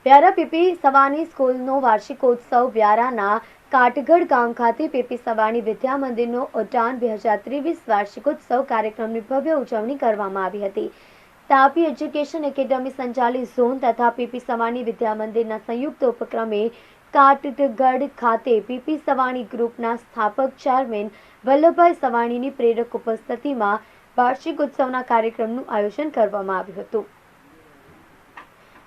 Vyara PP Savani સ્કૂલનો વાર્ષિકોત્સવ વ્યારાના કાટગઢ ગામ ખાતે પીપી સવાણી વિદ્યા મંદિરનો ઉદ્યાન 2023 વાર્ષિકોત્સવ કાર્યક્રમની ભવ્ય ઉજવણી કરવામાં આવી હતી। તાપી એજ્યુકેશન એકેડમી સંચાલિત ઝોન તથા પીપી સવાણી વિદ્યા મંદિરના સંયુક્ત ઉપક્રમે કાટગઢ ખાતે પીપી સવાણી ગ્રુપના સ્થાપક ચેરમેન વલ્લભભાઈ સવાણીની પ્રેરક ઉપસ્થિતિમાં વાર્ષિક ઉત્સવના કાર્યક્રમનું આયોજન કરવામાં આવ્યું હતું।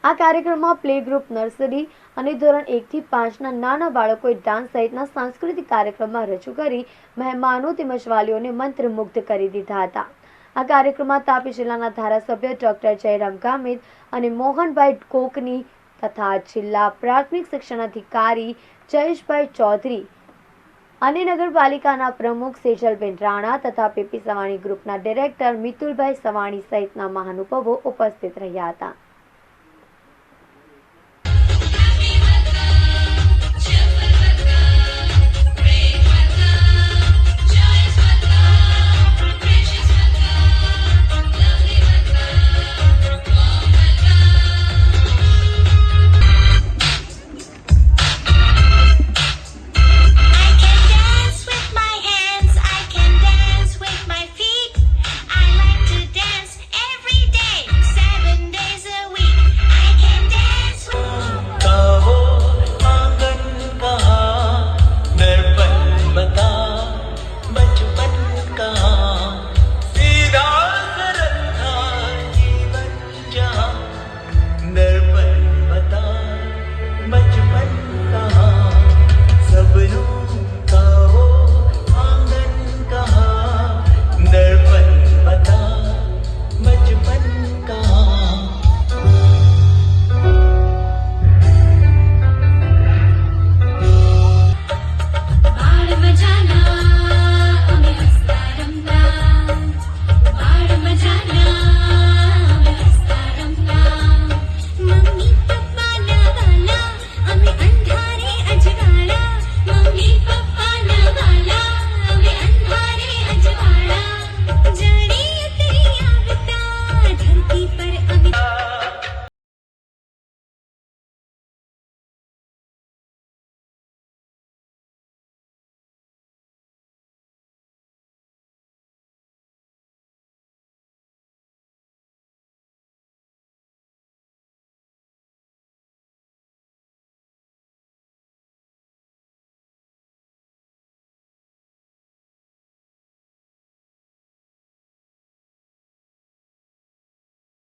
આ કાર્યક્રમમાં પ્લે ગ્રુપ, નર્સરી અને ધોરણ 1 થી 5ના નાના બાળકોએ ડાન્સ સહિતના સાંસ્કૃતિક કાર્યક્રમમાં રજૂ કરી મહેમાનો તેમજ વાલીઓને મંત્રમુગ્ધ કરી દીધા હતા। આ કાર્યક્રમમાં તાપી જિલ્લાના ધારાસભ્ય ડોક્ટર જયરામ ગામિત અને મોહનભાઈ કોકની તથા જિલ્લા પ્રાથમિક શિક્ષણાધિકારી જયેશભાઈ ચૌધરી અને નગરપાલિકાના પ્રમુખ સેજલબેન રાણા તથા પીપી સવાણી ગ્રુપના ડિરેક્ટર મિતુલભાઈ સવાણી સહિતના મહાનુભાવો ઉપસ્થિત રહ્યા હતા।